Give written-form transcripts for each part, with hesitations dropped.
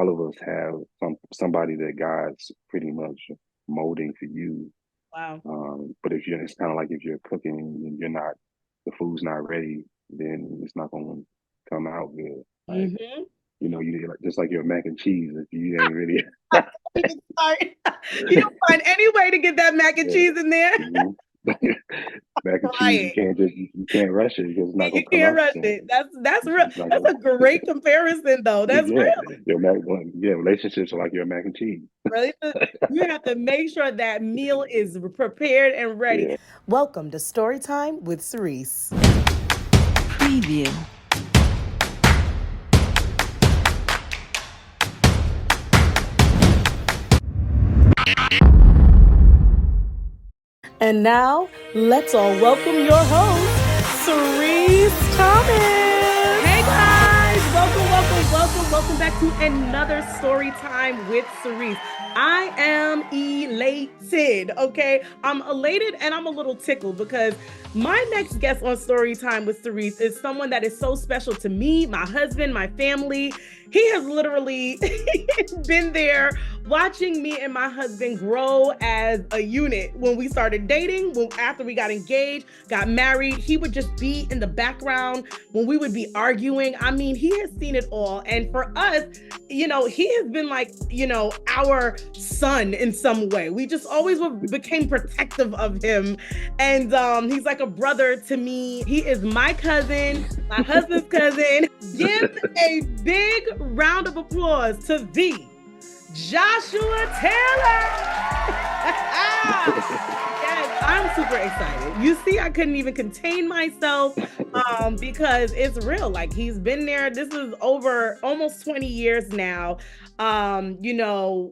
all of us have somebody that God's pretty much molding for you. Wow. But if you're, it's kind of like if you're cooking and you're not, the food's not ready, then it's not going to come out good. Like, Hmm. you like, just like your mac and cheese, if you ain't really, Even start. You don't find any way to get that mac and yeah. cheese in there. Mhm. Mac and cheese, Crying. you can't rush it because it's not You gonna come can't out the rush same. it. That's real. It's not That's gonna. a great comparison, though. That's Yeah, real. yeah, relationships are like your mac and cheese. Really, you have to make sure that meal is prepared and ready. Yeah. Welcome to Storytime with Cerise. Preview. And now, let's all welcome your host, Cerise Thomas. Hey guys, welcome back to another story time with Cerise. I am elated, okay? I'm elated and I'm a little tickled because my next guest on Story Time with Cerise is someone that is so special to me, my husband, my family. He has literally been there watching me and my husband grow as a unit. When we started dating, after we got engaged, got married, he would just be in the background when we would be arguing. I mean, he has seen it all. And for us, he has been like, our son in some way. We just always became protective of him. And he's like a brother to me. He is my cousin, my husband's cousin. Give a big round of applause to the Joshua Taylor. Yes, I'm super excited. You see, I couldn't even contain myself because it's real. Like he's been there. This is over almost 20 years now.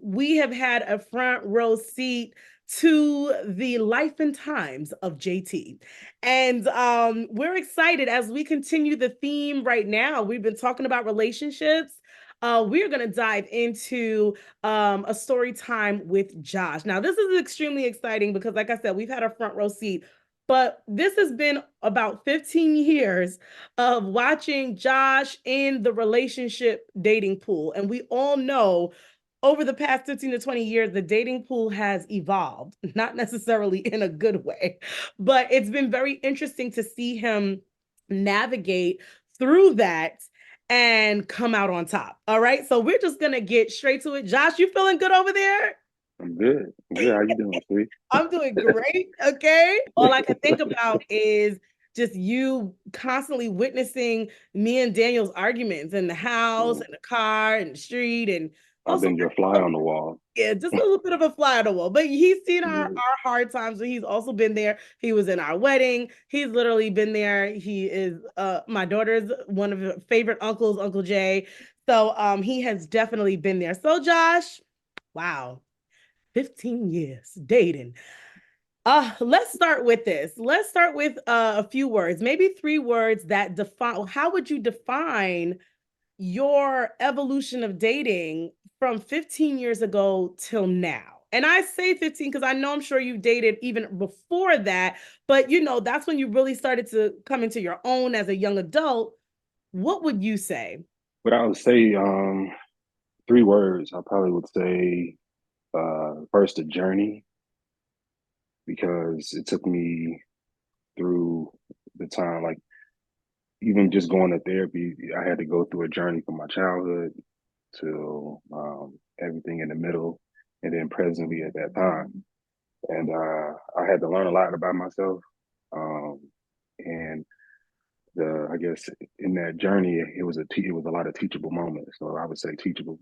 We have had a front row seat to the life and times of JT. And we're excited as we continue the theme right now. We've been talking about relationships. We're going to dive into a story time with Josh. Now, this is extremely exciting because, like I said, we've had a front row seat, but this has been about 15 years of watching Josh in the relationship dating pool. And we all know over the past 15 to 20 years, the dating pool has evolved, not necessarily in a good way, but it's been very interesting to see him navigate through that and come out on top. All right. So we're just gonna get straight to it. Josh, you feeling good over there? I'm good. I'm good. How you doing, sweet? I'm doing great. Okay. All I can think about is just you constantly witnessing me and Daniel's arguments in the house, Uh, in the car, in the street, and I've also been your fly on the wall. yeah, just a little bit of a fly on the wall. But he's seen our Yeah. hard times, but he's also been there. He was in our wedding. He's literally been there. He is my daughter's one of her favorite uncles, Uncle Jay. So he has definitely been there. So Josh, wow, 15 years dating. Let's start with this. Let's start with a few words, maybe three words that define how would you define your evolution of dating from 15 years ago till now. And I say 15 because I know I'm sure you dated even before that, but that's when you really started to come into your own as a young adult. What would you say? But I would say three words. I probably would say first a journey because it took me through the time like even just going to therapy. I had to go through a journey from my childhood to everything in the middle, and then presently at that time. And I had to learn a lot about myself. Um, and I guess in that journey, it was a lot of teachable moments. So I would say teachable,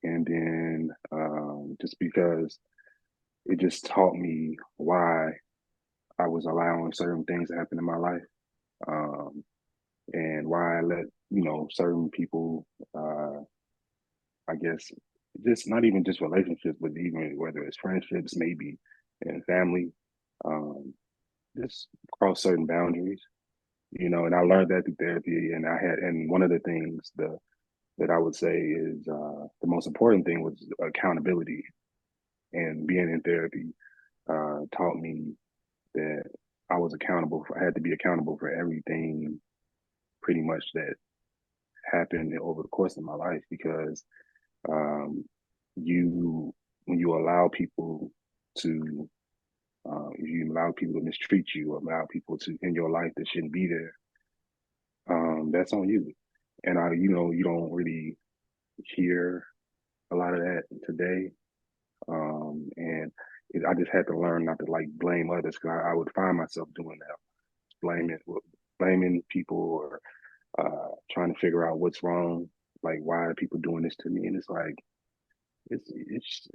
and then just because it just taught me why I was allowing certain things to happen in my life, um, and why I let certain people, I guess, just not even just relationships, but even whether it's friendships, maybe and family, um, just cross certain boundaries. And I learned that through therapy. And one of the things that I would say is the most important thing was accountability. And being in therapy taught me that I had to be accountable for everything pretty much that happened over the course of my life because um, you when you allow people to if you allow people to mistreat you or allow people to in your life that shouldn't be there, that's on you. And you don't really hear a lot of that today. And I just had to learn not to like blame others because I would find myself doing that, blaming people or trying to figure out what's wrong. Like, why are people doing this to me? And it's like it's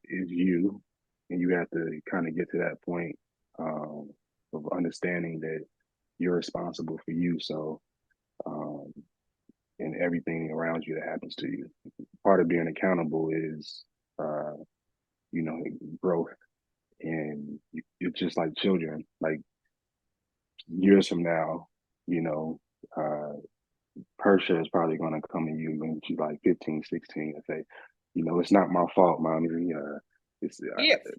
you, and you have to kind of get to that point um, of understanding that you're responsible for you. So, um, and everything around you that happens to you. Part of being accountable is, uh, growth. And it's just like children. Like years from now, you know, uh, Persha is probably going to come to you when she's like 15, 16 and say, it's not my fault, mommy. It's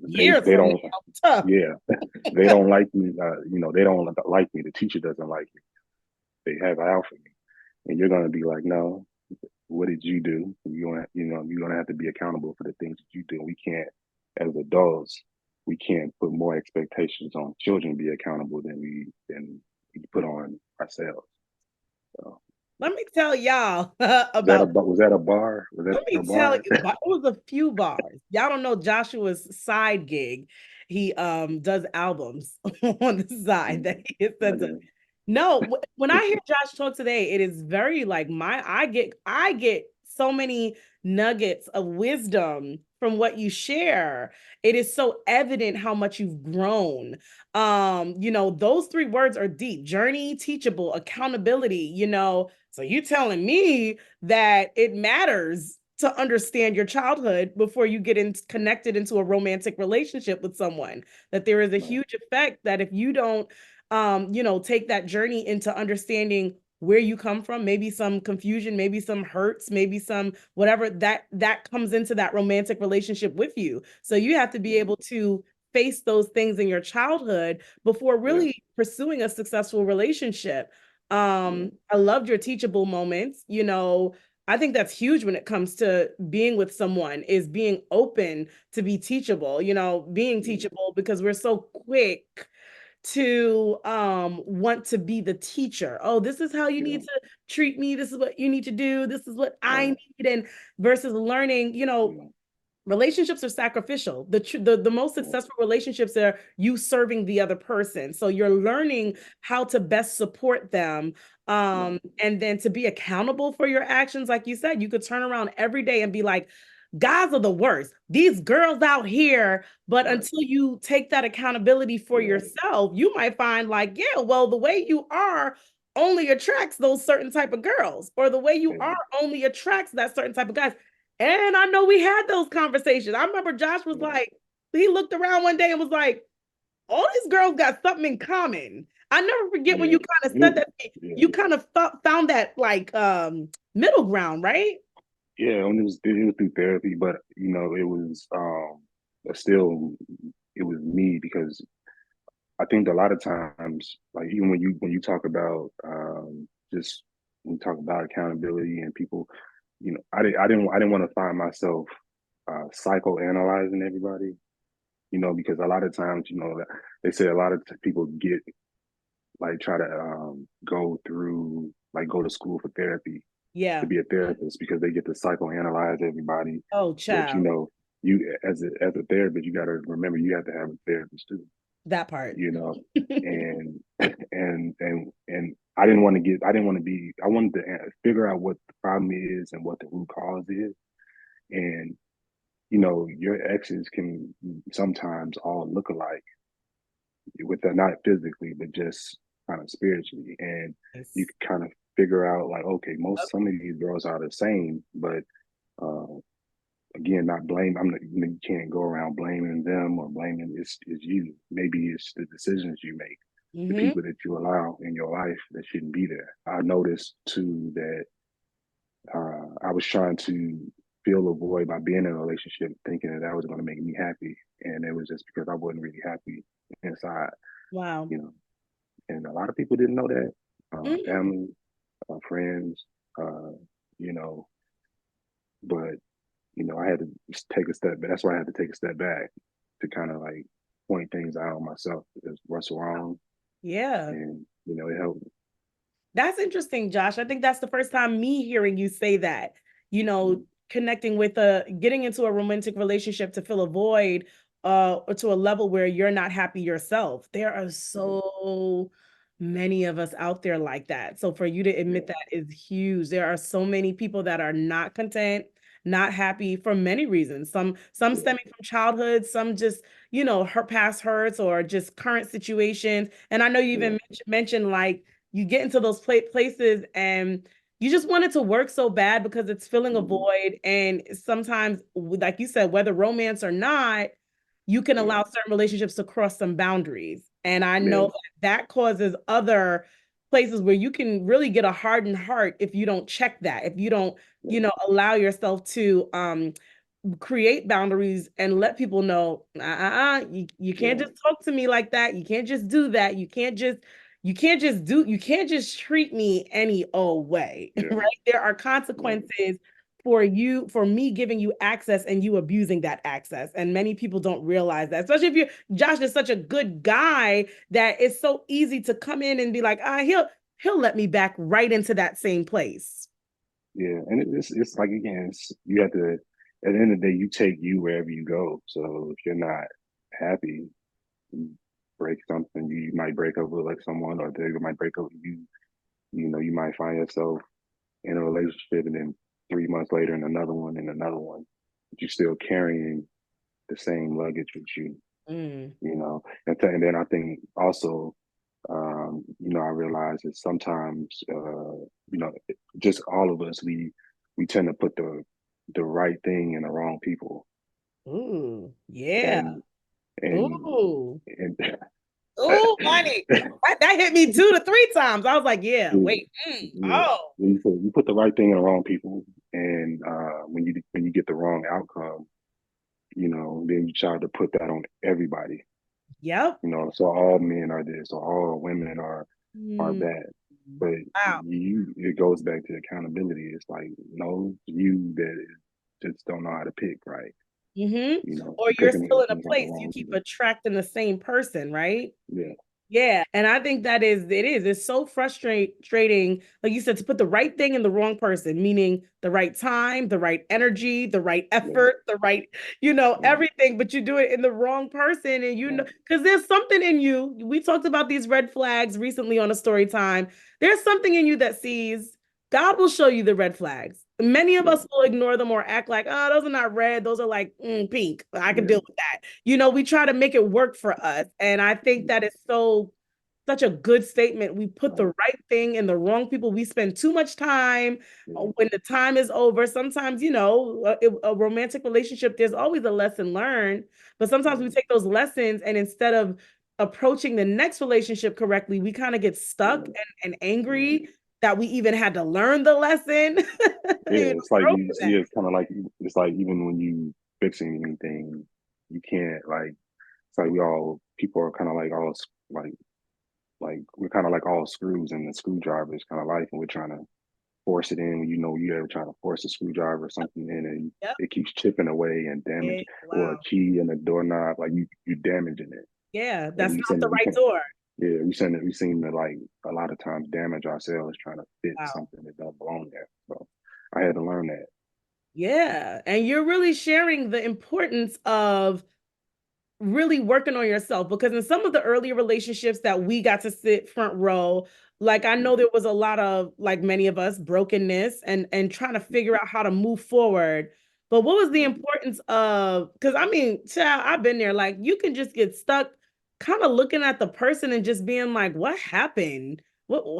Years they from don't, now, tough. yeah, they don't like me. They don't like me. The teacher doesn't like me. They have it out for me, and you're going to be like, no, what did you do? You're going to have to be accountable for the things that you do. We can't, as adults, we can't put more expectations on children to be accountable than we put on ourselves. So. Let me tell y'all Was that a about. was that a bar? Was that Let a me tell you, bar? it was a few bars. Y'all don't know Joshua's side gig. He does albums on the side that he sends us. Okay. No, when I hear Josh talk today, it is very like I get so many nuggets of wisdom from what you share. It is so evident how much you've grown. Those three words are deep: journey, teachable, accountability, So you telling me that it matters to understand your childhood before you get connected into a romantic relationship with someone, that there is a Right. huge effect that if you don't take that journey into understanding where you come from, maybe some confusion, maybe some hurts, maybe some whatever that comes into that romantic relationship with you. So you have to be able to face those things in your childhood before Yeah. really pursuing a successful relationship. Yeah. I loved your teachable moments. I think that's huge when it comes to being with someone, is being open to be teachable, being Yeah. teachable, because we're so quick to want to be the teacher. Oh, this is how you Yeah. need to treat me. This is what you need to do. This is what I Right. need. And versus learning, Yeah. relationships are sacrificial. The most Yeah. successful relationships are you serving the other person. So you're learning how to best support them, Right. and then to be accountable for your actions. Like you said, you could turn around every day and be like, guys are the worst, these girls out here. But Right. until you take that accountability for Yeah. yourself, you might find like, yeah, well, the way you are only attracts those certain type of girls, or the way you are Yeah. only attracts that certain type of guys. And I know we had those conversations. I remember Josh was Yeah. like, he looked around one day and was like, all these girls got something in common. I never forget when Yeah. you kind of And said that. yeah. You kind of found that like middle ground, right? Yeah. And it was through therapy, but it was still it was me because I think a lot of times, like even when you talk about just when you talk about accountability and people, I didn't want to find myself psychoanalyzing everybody, because a lot of times, they say a lot of people get like try to go to school for therapy to Yeah. be a therapist because they get to psychoanalyze everybody. Oh, But child. you as a therapist, you got to remember you have to have a therapist too. That part. you know, and and I wanted to figure out what the problem is and what the root cause is. And, your exes can sometimes all look alike with that, not physically, but just kind of spiritually. And you Yes. can kind of figure out like, okay, some of these girls are the same, but uh, again, not blame. You can't go around blaming them or blaming it's you. Maybe it's the decisions you make, the Mm-hmm. people that you allow in your life that shouldn't be there. I noticed too that I was trying to fill a void by being in a relationship, thinking that was going to make me happy, and it was just because I wasn't really happy inside, Wow. you know. And a lot of people didn't know that. Mm-hmm. Family, friends, uh, you know, but I had to just take a step back. That's why I had to take a step back to kind of like point things out on myself as what's wrong. Yeah. And, it helped. That's interesting, Josh. I think that's the first time me hearing you say that, connecting with getting into a romantic relationship to fill a void, or to a level where you're not happy yourself. There are Yeah. so many of us out there like that. So for you to admit Yeah. that is huge. There are so many people that are not content, not happy for many reasons. Some Yeah. stemming from childhood, some just, her past hurts or just current situations. And I know you Yeah. even mentioned like you get into those places and you just want it to work so bad because it's filling a Mhm. void. And sometimes, like you said, whether romance or not, you can Yeah. allow certain relationships to cross some boundaries. And I Yeah. know that causes other places where you can really get a hardened heart if you don't check that, if you don't, Yeah. allow yourself to create boundaries and let people know, you can't Yeah. just talk to me like that. You can't just do that. You can't just treat me any old way, Yeah. right? There are Yeah. consequences for me giving you access and you abusing that access. And many people don't realize that, especially if Josh is such a good guy that it's so easy to come in and be like, he'll let me back right into that same place. Yeah. And it's like, again, you have to, at the end of the day, you take you wherever you go. So if you're not happy, you break something, you might break up with like someone, or they might break up with you. You might find yourself in a relationship, and then 3 months later in another one and another one. But you're still carrying the same luggage with you, Mm. And then I think also, I realize that sometimes, just all of us, we tend to put the right thing in the wrong people, Ooh, yeah. and and Ooh. and Ooh, money. That hit me 2 to 3 times. I was like, yeah, yeah, wait. yeah. Oh. You put the right thing in the wrong people, and when you get the wrong outcome, then you try to put that on everybody. Yep. So all men are this, or all women are Mm, that. But wow. it goes back to accountability. It's like, no, you that just don't know how to pick right. Or You're you're picking still in a like the place you wrong keep people. attracting the same person, right? Yeah. Yeah, and I think it's so frustrating, like you said, to put the right thing in the wrong person, meaning the right time, the right energy, the right Yeah. effort, the right, Yeah. everything, but you do it in the wrong person. And Yeah. because there's something in you. We talked about these red flags recently on a story time. There's something in you that sees God will show you the red flags. Many of Yeah. us will ignore them or act like, oh, those are not red, those are like pink. I can Yeah. deal with that. We try to make it work for us. And I think that is such a good statement. We put the Right. right thing in the wrong people. We spend too much time Yeah. when the time is over. Sometimes, a romantic relationship, there's always a lesson learned. But sometimes we Yeah. take those lessons and instead of approaching the next relationship correctly, we kind of get stuck Yeah. and Yeah. angry that we even had to learn the lesson. Yeah. It's like Grow from that. yeah, it's like even when you fixing anything, you can't like it's like we all people are kind of like all like we're kind of like all screws in the screwdriver is kind of life, and we're trying to force it in. You ever trying to force a screwdriver or something in, and Yep. it keeps chipping away and Yeah. damage, or a Wow. key in a doorknob, like you damaging it. Yeah, And that's not the right door. we seem to like a lot of times damage ourselves trying to fit Wow. something that don't belong there. So I had to learn that. Yeah. And you're really sharing the importance of really working on yourself because in some of the earlier relationships that we got to sit front row, like I know there was a lot of, like many of us, brokenness and trying to figure out how to move forward. But what was the importance of, because I mean, child, I've been there, like you can just get stuck kind of looking at the person and just being like, what happened?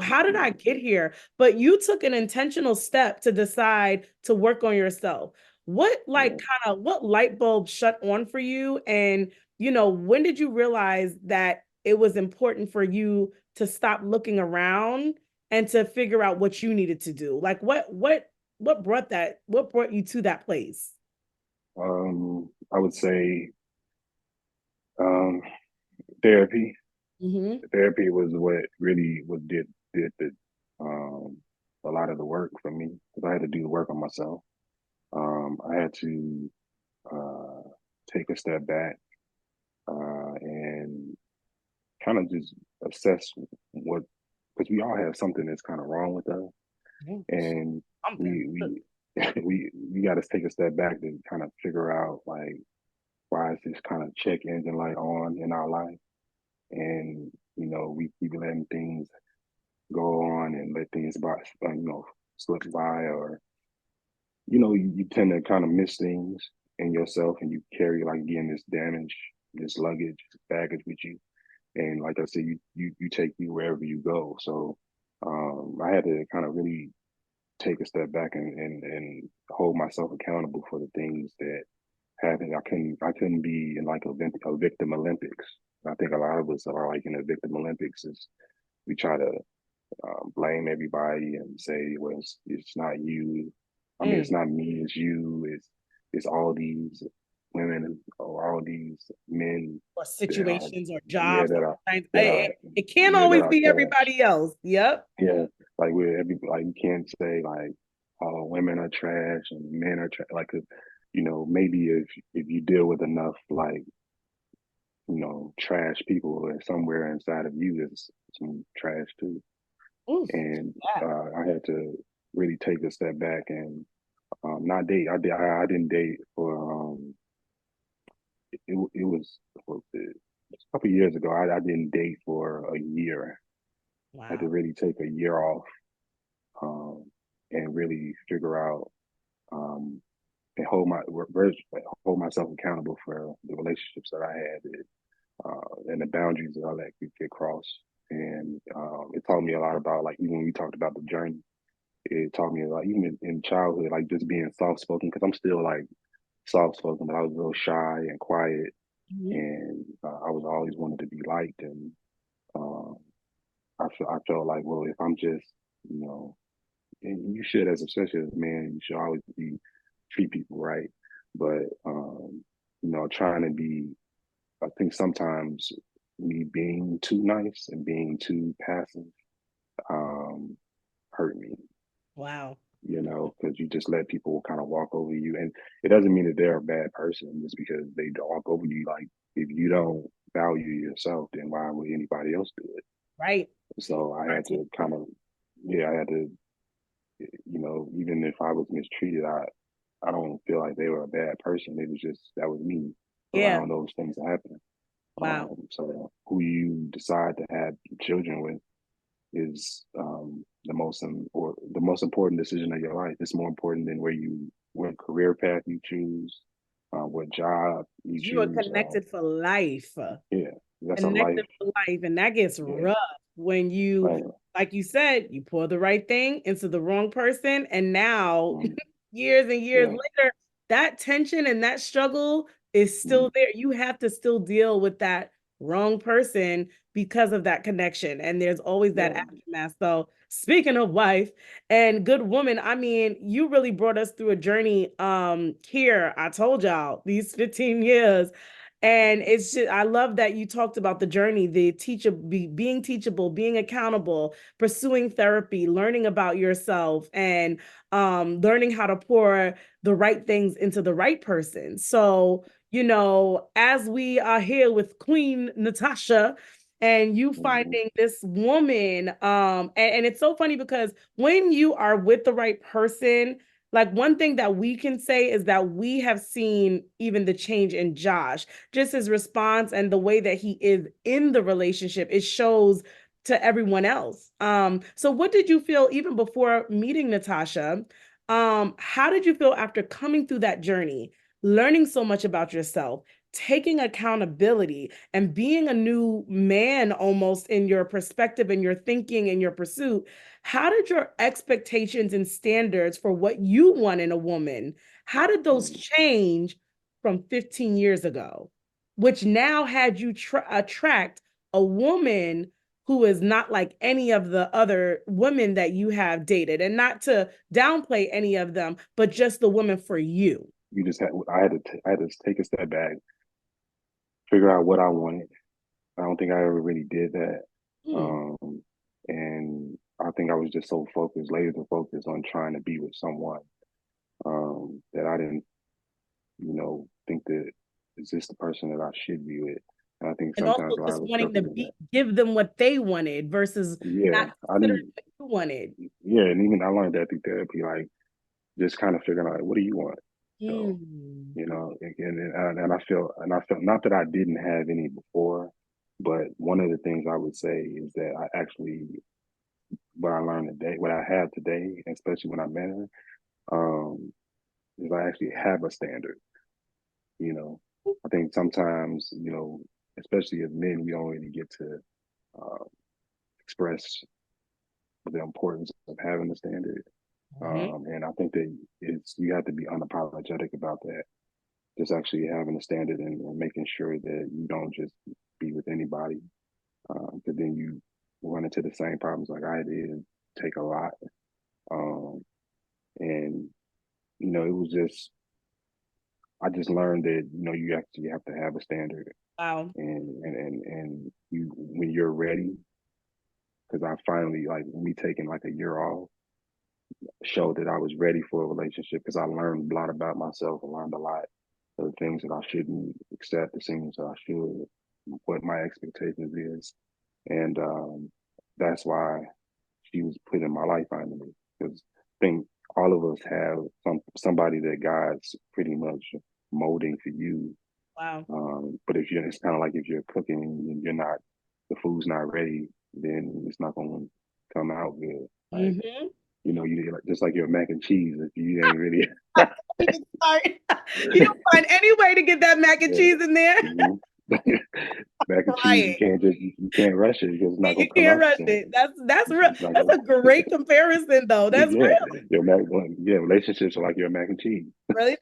How did I get here? But you took an intentional step to decide to work on yourself. What like Yeah. kind of what light bulb shut on for you? And when did you realize that it was important for you to stop looking around and to figure out what you needed to do? Like what brought you to that place? I would say um, therapy. Mm-hmm. Therapy was what really was did the um, a lot of the work for me because I had to do the work on myself. I had to take a step back and kind of just assess what, because we all have something that's kind of wrong with us, and Something. we we got to take a step back to kind of figure out like why is this kind of check engine light on in our life, and we keep letting things go on and let things slip by, or you tend to kind of miss things in yourself, and you carry like again this damage, this luggage, this baggage with you, and like I said, you take you wherever you go. So I had to kind of really take a step back and hold myself accountable for the things that happened. I couldn't be in like a victim Olympics. I think a lot of us are like in a victim Olympics. Is we try to blame everybody and say, well, it's not you. I mean, it's Mm. not me. It's you. It's all these women or all these men Or that are situations or yeah jobs. that are It can't yeah that always are be trash. everybody else. Yep. Yeah, like you can't say like women are trash and men are trash. Like, maybe if you deal with enough like trash people, and somewhere inside of you is some trash too. Oof. And Yeah. I had to really take a step back and not date. I didn't date for it was a couple of years ago. I didn't date for a year. I had to Wow. really take a year off um, and really figure out um, and hold myself accountable for the relationships that I had and the boundaries that I let get crossed. And it taught me a lot about like even when we talked about the journey, it taught me a lot even in childhood, like just being soft spoken because I'm still like soft spoken, but I was real shy and quiet, Mhm. and I was always wanted to be liked, and um, I felt like well if I'm just you know and you should as especially as a man you should always be treat people right, but trying to be I think sometimes me being too nice and being too passive um, hurt me, Wow. because you just let people kind of walk over you. And it doesn't mean that they're a bad person just because they walk over you. Like, if you don't value yourself, then why would anybody else do it? Right. So I had to kind of, yeah, I had to, even if I was mistreated, I don't feel like they were a bad person. It was just, that was me Yeah. allowing those things to happen. Wow. So who you decide to have children with is the most important decision of your life. It's more important than what career path you choose, what job you You are choose. connected for life. Yeah, that's a life. Connected for life. And that gets Yeah, rough when you, right. like you said, you pour the right thing into the wrong person. And now, Mm, years and years yeah, later, that tension and that struggle is mm, still there. You have to still deal with that wrong person because of that connection. And there's always that yeah. aftermath. So, speaking of wife and good woman, I mean, you really brought us through a journey here. I told y'all these 15 years. And it's just, I love that you talked about the journey, the being teachable, being accountable, pursuing therapy, learning about yourself, and learning how to pour the right things into the right person. So, as we are here with Queen Natasha, and you Mm, finding this woman, and it's so funny because when you are with the right person, like one thing that we can say is that we have seen even the change in Josh, just his response and the way that he is in the relationship. It shows to everyone else. So what did you feel even before meeting Natasha? How did you feel after coming through that journey, learning so much about yourself, taking accountability, and being a new man almost in your perspective and your thinking and your pursuit? How did your expectations and standards for what you want in a woman, how did those mm, change from 15 years ago, which now had you attract a woman who is not like any of the other women that you have dated, and not to downplay any of them, but just the woman for you. you just had. I had to take a step back, figure out what I wanted. I don't think I ever really did that, Hmm. um, and I think I was just so focused, laser focused on trying to be with someone that I didn't, think that is this the person that I should be with. And I think And also sometimes why I just was wanting to struggling with that. give them what they wanted versus not Yeah, I considering didn't. what you wanted. Yeah, and even I learned that through therapy, like just kind of figuring out like, what do you want? So, Mm. and I felt not that I didn't have any before, but one of the things I would say is that I actually what I learned today, what I have today, especially when I met her, um, is I actually have a standard. You know, I think sometimes, especially as men, we don't really get to uh, express the importance of having a standard. Mhm. And I think that you have to be unapologetic about that. Just actually having a standard and making sure that you don't just be with anybody, because then you run into the same problems like I did. Take a lot, um, and it was just I just learned that you actually have to have a standard, Wow. and you when you're ready. Because I finally like me taking like a year off showed that I was ready for a relationship because I learned a lot about myself. I learned a lot of the things that I shouldn't accept, the things that I should, what my expectations is, and that's why she was put in my life finally. Because I think all of us have somebody that God's pretty much molding for you. Wow. But if you're, it's kind of like if you're cooking and you're not, the food's not ready, then it's not going to come out good. Like Mm-hmm. you just like your mac and cheese. If you ain't really, Even start. You don't find any way to get that mac and yeah. cheese in there. Mhm. Mac and cheese, Crying. you can't rush it because it's not You gonna come can't out the rush same. it. That's real. It's not That's gonna. a great comparison, though. That's Yeah, real. relationships are like your mac and cheese. Really,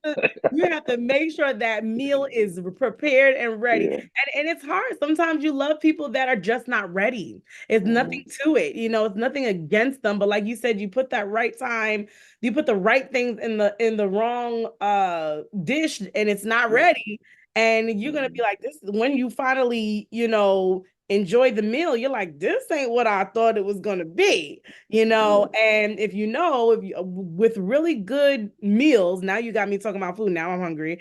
you have to make sure that meal is prepared and ready. Yeah. And it's hard. Sometimes you love people that are just not ready. It's nothing Hmm. to it. It's nothing against them. But like you said, you put that right time, you put the right things in the wrong dish and it's not Yeah. ready. And you're gonna be Hmm. like, this when you finally, enjoy the meal, you're like, this ain't what I thought it was gonna be. Yeah. And if you with really good meals, now you got me talking about food. Now I'm hungry.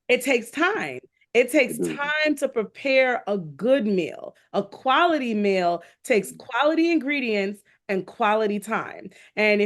It takes time. It To takes do. time to prepare a good meal. A quality meal takes quality ingredients and quality time. And a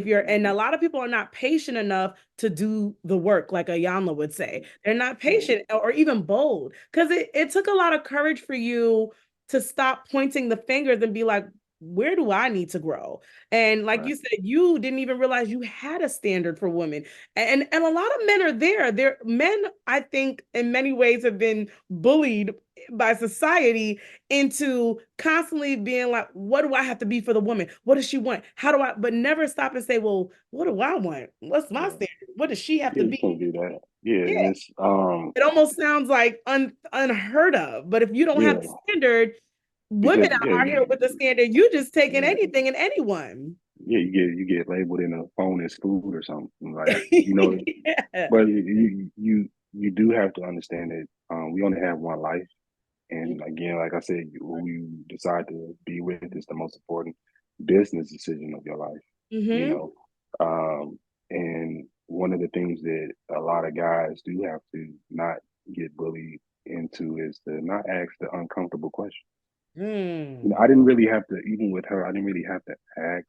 Hmm. lot of people are not patient enough to do the work, like Ayanla would say. They're not Yeah. patient or even bold because it took a lot of courage for you to stop pointing the fingers and be like, where do I need to grow? And like Right. you said, you didn't even realize you had a standard for women. And a lot of men are there. Men, I think, in many ways have been bullied by society into constantly being like, what do I have to be for the woman? What does she want? How do I, but never stop and say, well, what do I want? What's my Yeah. standard? What does she have Yeah. to You be? can't do that. Yeah. Yeah. And it's It almost sounds like unheard of. But if you don't have yeah the standard, women because yeah are out here with the standard. You just taking yeah. anything and anyone. Yeah, you get labeled in a phone as food or something like Yeah. but you do have to understand that we only have one life, and again, like I said, who you decide to be with is the most important business decision of your life. You Mm-hmm. know, and one of the things that a lot of guys do have to not get bullied into is to not ask the uncomfortable questions. Mm. I didn't really have to, even with her, I didn't really have to ask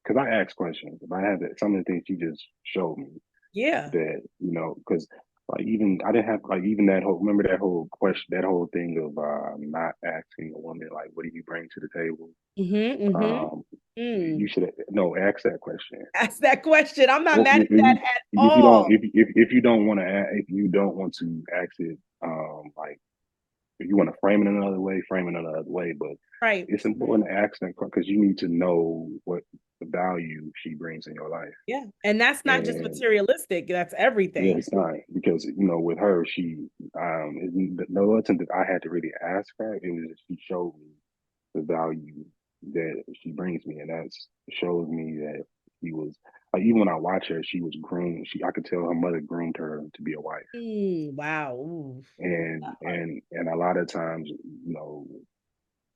because I asked questions. If I had that, some of the things she just showed me Yeah. that because like even I didn't have like even that whole remember that whole question that whole thing of not asking a woman like what do you bring to the table. Mm-hmm. Mm-hmm. Um, you Mm. should no ask that question. Ask that question. I'm not Well, mad at that at if you don't all. if you don't want to if you don't want to ask it like if you want to frame it another way, frame it another way. But Right. it's important to ask that because you need to know what the value she brings in your life. Yeah. And that's not just And materialistic, that's yeah, everything. it's not because with her, she no wasn't that I had to really ask her. It was that she showed me the value that she brings me, and that's shows me that she was like even when I watch her, she was groomed. I could tell her mother groomed her to be a wife, Wow. Ooh. and a lot of times,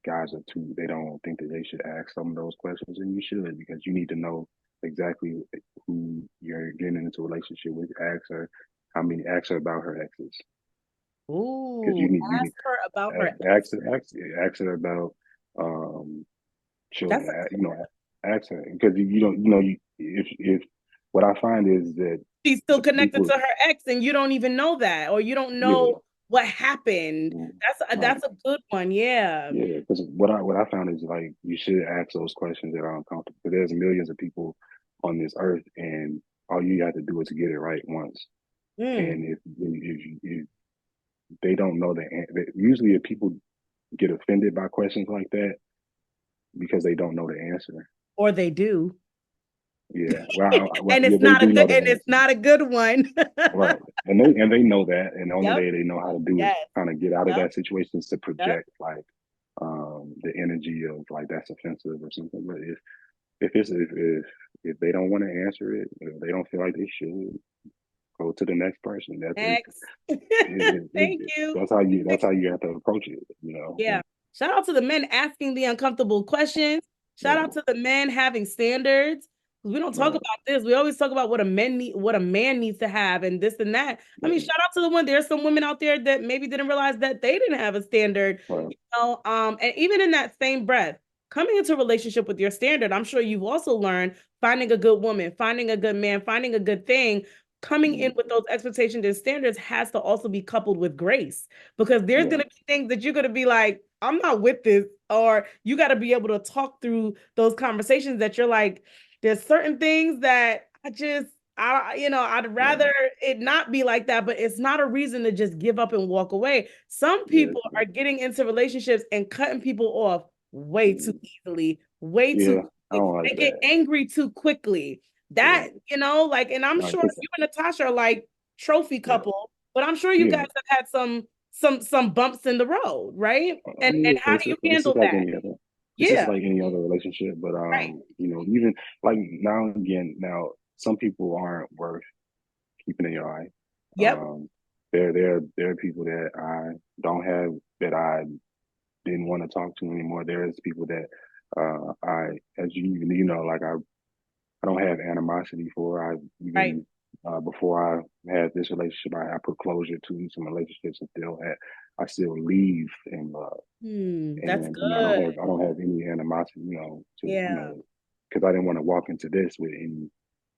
guys are too they don't think that they should ask some of those questions, and you should because you need to know exactly who you're getting into a relationship with. Ask her about her exes, because Ooh, you ask need her about her. ask her about um That's children. a good Ask her, because you don't, if what I find is that she's still the connected people, to her ex and you don't even know that, or you don't yeah, know what happened. right. That's a good one. Yeah. Yeah, because what I found is, like, you should ask those questions that are uncomfortable. Because there's millions of people on this earth, and all you have to do is get it right once. Mm. And if they don't know usually if people get offended by questions like that because they don't know the answer. Or they do. Yeah, well, And yeah, it's they not a do good know the and it's answer, not a good one. right? And they know that, and the only Yep. way they know how to do is Yes. kind of get out of Yep. that situation is to Yep. project, like, the energy of, like, that's offensive or something. But if they don't want to answer it, if they don't feel like they should, go to the next person. Next. Thank you. That's how you have to approach it. Yeah. Shout out to the men asking the uncomfortable questions. Shout Right, out to the men having standards. We don't talk right, about this. We always talk about what a man needs to have and this and that. I mean, right, shout out to the one. There's some women out there that maybe didn't realize that they didn't have a standard, right. and even in that same breath, coming into a relationship with your standard, I'm sure you've also learned finding a good woman, finding a good man, finding a good thing. Coming in with those expectations and standards has to also be coupled with grace, because there's Yeah, going to be things that you're going to be like, I'm not with this, or you got to be able to talk through those conversations that you're like, there's certain things that I'd right. rather it not be like that, but it's not a reason to just give up and walk away. Some Yeah, people are getting into relationships and cutting people off way too easily, way too yeah. I quickly. don't like They get that. angry too quickly. Yeah, Like, and I'm like, sure you and Natasha are like trophy yeah, couple, but I'm sure you yeah. guys have had some bumps in the road, right? I And mean, how do you it's just handle like that? any other. It's just Yeah, like any other relationship. But right. even like now and again, now some people aren't worth keeping in your eye. Yep. Um, there are people that I don't have, that I didn't want to talk to anymore. There's people that as like, I don't have animosity for. I Right. even before I had this relationship, I put closure to some relationships, and I still leave in love. That's And good. I don't have any animosity, Yeah. because I didn't want to walk into this with any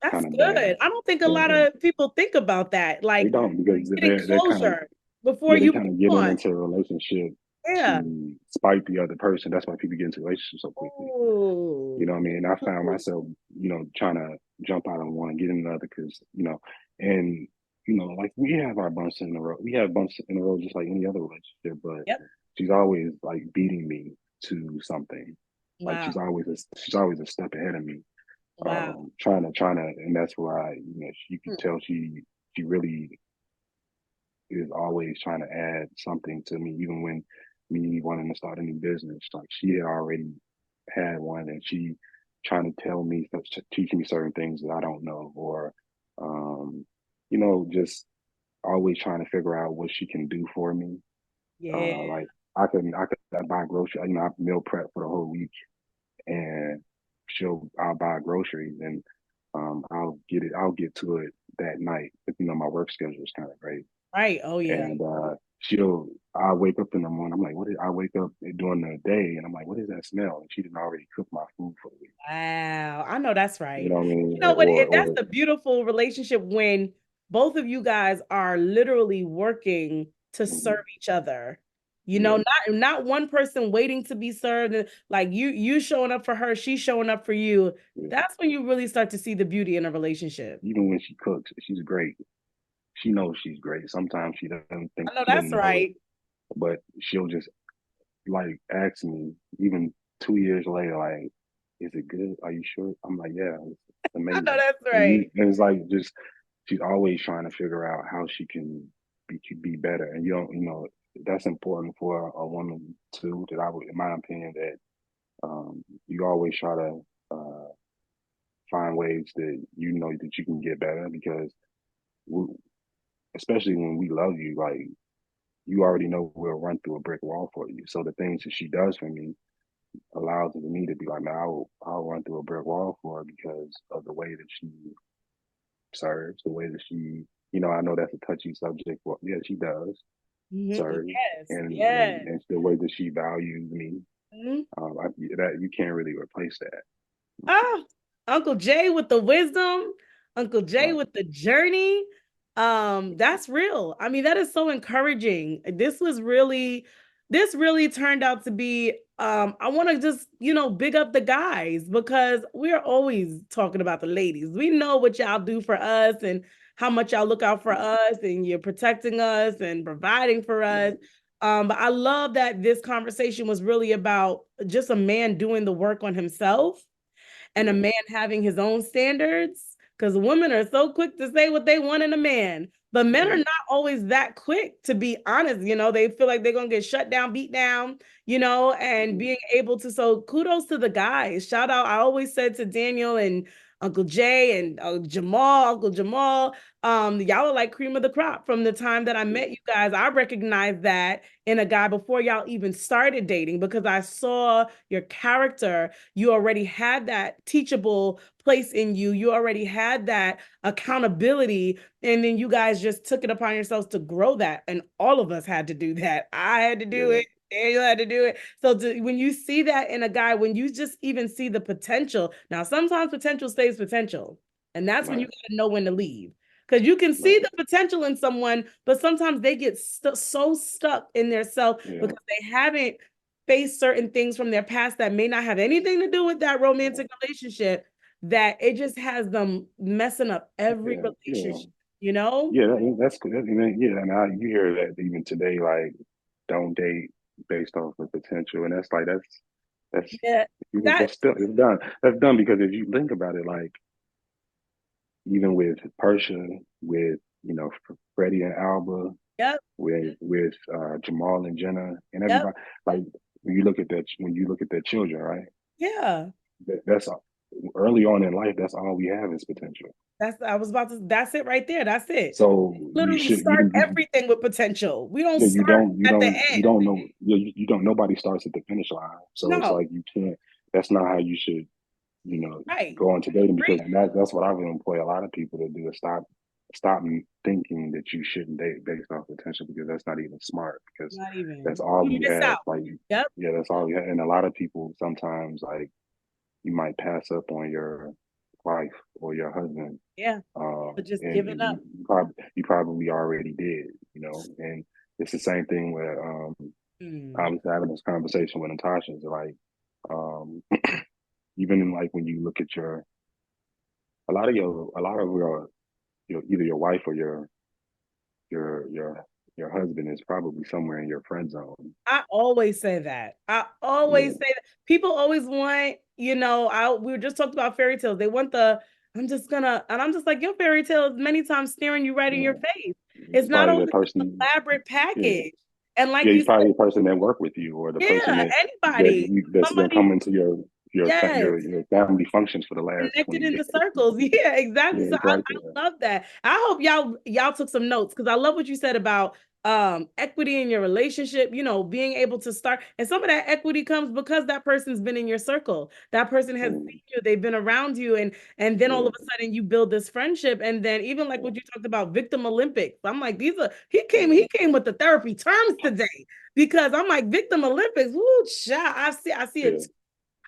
That's kind of good. I don't think a lot bad. of people think about that. They Like don't, because getting they're kind of, closure before yeah, they you kind of move getting on. into a relationship Yeah. to spite the other person. That's why people get into relationships so quickly. You Oh. know what I mean? And I found myself, trying to jump out of one and get in another, because, and, like, we have our bumps in the road. We have bumps in the road just like any other relationship, but Yep. she's always, like, beating me to something. Like, Wow. she's always a step ahead of me. Wow. Trying to, and that's why, you can Hmm. tell she really is always trying to add something to me, even when me wanting to start a new business. Like, she had already had one, and she trying to tell me, teaching me certain things that I don't know, or just always trying to figure out what she can do for me. Yeah. Like, I could buy groceries. I meal prep for the whole week, and I'll buy groceries, and I'll get to it that night. But, my work schedule is kind of great. Right. Oh yeah. And I wake up in the morning. I'm like, I wake up during the day, and I'm like, what is that smell? And she didn't already cook my food for the week. Wow. I know that's You right. know what I mean? You know what? That's Or the beautiful relationship when both of you guys are literally working to serve mhm, each other. yeah, Not one person waiting to be served. Like you showing up for her, she's showing up for you. yeah. That's when you really start to see the beauty in a relationship. Even when she cooks, she's great. She knows she's great. Sometimes I know she that's doesn't know it, right. but she'll just, like, ask me, even 2 years later, like, is it good? Are you sure? I'm like, yeah, it's I know amazing. that's And, right. it's like, just, she's always trying to figure out how she can be better. And that's important for a woman too. That I would, in my opinion, that you always try to find ways that that you can get better, because we, especially when we love you, like, you already know we'll run through a brick wall for you. So the things that she does for me, allows me to be like, man, I'll run through a brick wall for her because of the way that she serves, the way that she, I know that's a touchy subject. Well, yeah, she does serve, Yes, and, and yes. and the way that she values me, Mhm. that you can't really replace that. Ah, Uncle Jay with the wisdom, Uncle Jay Right. with the journey. That's real. I mean, that is so encouraging. This really turned out to be I want to just, big up the guys because we're always talking about the ladies. We know what y'all do for us and how much y'all look out for us and you're protecting us and providing for us. But I love that this conversation was really about just a man doing the work on himself and a Yeah. man having his own standards because women are so quick to say what they want in a man, but men are Yeah. not always that quick, to be honest. They feel like they're going to get shut down, beat down, and being able to. So kudos to the guys. Shout out. I always said to Daniel and Uncle Jay and Uncle Jamal, y'all are like cream of the crop. From the time that I met you guys, I recognized that in a guy before y'all even started dating because I saw your character. You already had that teachable place in you. You already had that accountability. And then you guys just took it upon yourselves to grow that. And all of us had to do that. I had to do Yeah. it. Daniel had to do it. So when you see that in a guy, when you just even see the potential, now sometimes potential stays potential. And that's when you Right. got to know when to leave. Because you can see Right. the potential in someone, but sometimes they get so stuck in their self Yeah. because they haven't face certain things from their past that may not have anything to do with that romantic relationship that it just has them messing up every Yeah. Yeah. relationship, you know? Yeah. That's good. Yeah. And you hear that even today, like, don't date based off of potential. And that's, Yeah, that, that's still, it's done. That's done because if you think about it, like, even with Persha, with, Freddie and Alba, yep, with Jamal and Jenna and yep, everybody, like, when you look at their children, right? yeah. That's early on in life. That's all we have is potential. That's it right there. That's it. So you Literally should start everything with potential. We don't yeah, start at the you end. don't know you don't nobody starts at the finish line. So it's No, like you can't. That's not how you should you know right. go into dating because Agree. that's what I would employ a lot of people to do is stop thinking that you shouldn't date based off potential because that's not even smart because Not that's even. all You you miss have. out. Like Yep. yeah, that's all you have. And a lot of people sometimes like you might pass up on your wife or your husband Yeah. But just give it and up. you probably already did, and it's the same thing with I Mm. was having this conversation with Natasha. It's like um, even in like when you look at a lot of your either your wife or your your your husband is probably somewhere in your friend zone. I always say that. I always Yeah, say that. People always want, we were just talking about fairy tales. They want and I'm just like, your fairy tale is many times staring you right in your yeah. face. It's not Probably the always an person. elaborate Yeah, package. And like yeah. you He's said, probably the person that worked with you, or the person yeah, anybody, that's been somebody, coming to yes, your family functions for the last connected 20 in the years. circles. Yeah, Yeah, exactly. So it's right there. I love that. I hope y'all took some notes because I love what you said about equity in your relationship, being able to start, and some of that equity comes because that person's been in your circle. That person has Mm, seen you, they've been around you, and then all yeah, of a sudden you build this friendship. And then even like yeah, what you talked about, victim Olympics. I'm like, these are yeah, he came with the therapy terms today because I'm like, victim Olympics, woo, child, I see yeah, it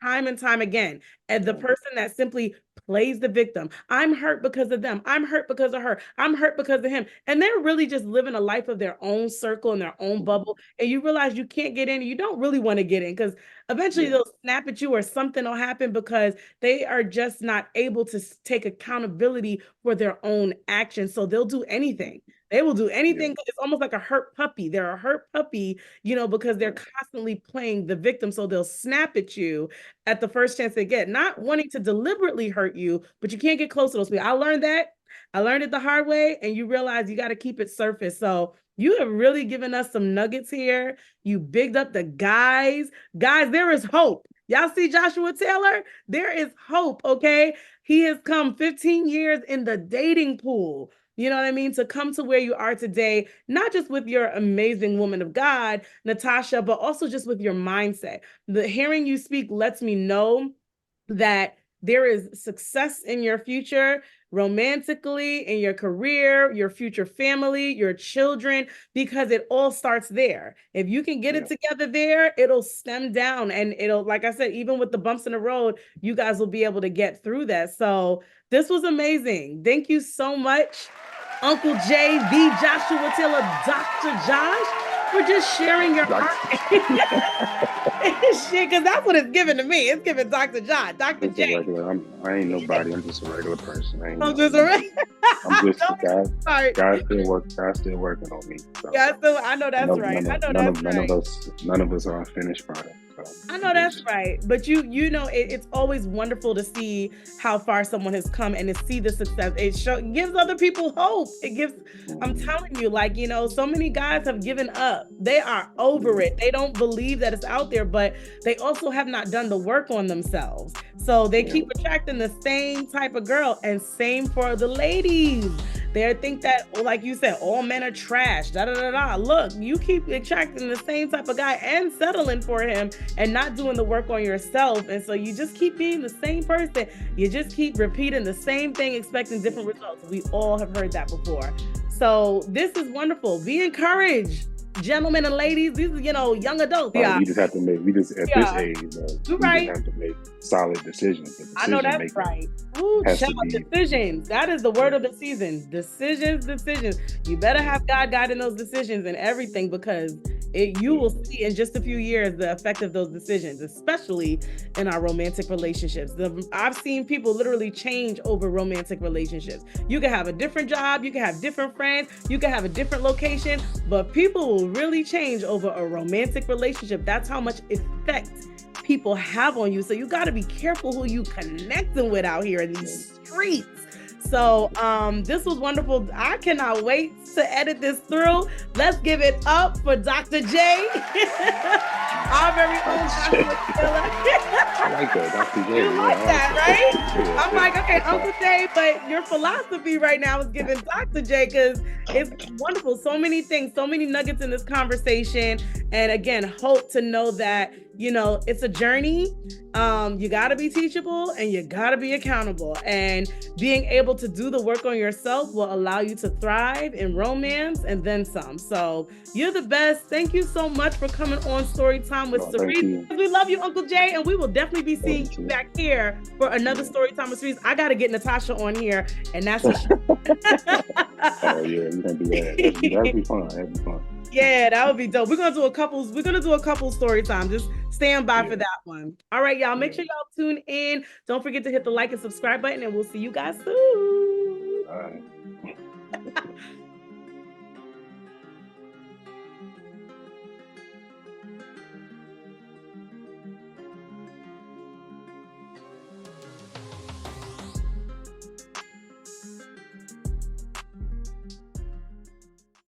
time and time again. And the yeah, person that simply plays the victim. I'm hurt because of them. I'm hurt because of her. I'm hurt because of him. And they're really just living a life of their own circle and their own mhm, bubble. And you realize you can't get in. You don't really want to get in because eventually yeah, they'll snap at you or something will happen because they are just not able to take accountability for their own actions. So they'll do anything. They will do yeah, anything. It's almost like a hurt puppy. They're a hurt puppy, because they're right, constantly playing the victim. So they'll snap at you at the first chance they get, not wanting to deliberately hurt you, but you can't get close to those people. I learned that. I learned it the hard way, and you realize you got to keep it surface. So you have really given us some nuggets here. You bigged up the guys. Guys, there is hope. Y'all see Joshua Taylor? There is hope, okay? He has come 15 years in the dating pool. you know what I mean, to come to where you are today, not just with your amazing woman of God, Natasha, but also just with your mindset. The hearing you speak lets me know that there is success in your future, romantically, in your career, your future family, your children, because it all starts there. If you can get it together there, it'll stem down, and it'll, like I said, even with the bumps in the road, you guys will be able to get through that. So this was amazing. Thank you so much, Uncle Jay, the Joshua Taylor, Dr. Josh, for just sharing your heart. Shit, because that's what it's giving to me. It's giving Dr. John, Dr. J. I ain't nobody. I'm just a regular person. I'm just a regular. I'm just God still working on me. So. Yeah, I know that's right. None of us are a finished product. So I know that's right. But you know, it's always wonderful to see how far someone has come and to see the success. It gives other people hope. I'm telling you, like, you know, so many guys have given up. They are over it. They don't believe that it's out there, but they also have not done the work on themselves. So they keep attracting the same type of girl, and same for the ladies. They think that, like you said, all men are trash, Look, you keep attracting the same type of guy and settling for him and not doing the work on yourself. And so you just keep being the same person. You just keep repeating the same thing, expecting different results. We all have heard that before. So this is wonderful. Be encouraged, gentlemen and ladies. These are, you know, young adults. We just have to make, this age, just have to make solid decisions. I know that's right. Ooh, shout out decisions. That is the word of the season. Decisions. You better have God guiding those decisions and everything, because you will see in just a few years the effect of those decisions, especially in our romantic relationships. I've seen people literally change over romantic relationships. You can have a different job, you can have different friends, you can have a different location, but people will really change over a romantic relationship. That's how much effect people have on you. So you got to be careful who you connecting with out here in these streets. So this was wonderful. I cannot wait to edit this through. Let's give it up for Dr. J. Our very own Joshua Taylor. I like that, Dr. J. You like that, right? I'm like, okay, Uncle J, but your philosophy right now is giving Dr. J, because it's wonderful. So many things, so many nuggets in this conversation. And again, hope to know that, you know, it's a journey. You got to be teachable and you got to be accountable. And being able to do the work on yourself will allow you to thrive in romance and then some. So you're the best. Thank you so much for coming on Storytime with Cerise. We love you, Uncle Jay, and we will definitely be seeing you back here for another Storytime with Cerise. I got to get Natasha on here, and that's what oh yeah, you're gonna do that. That'd be fun. That'd be fun. Yeah, that would be dope. We're gonna do a couple story time. Just stand by for that one. All right, y'all. Make sure y'all tune in. Don't forget to hit the like and subscribe button, and we'll see you guys soon. All right.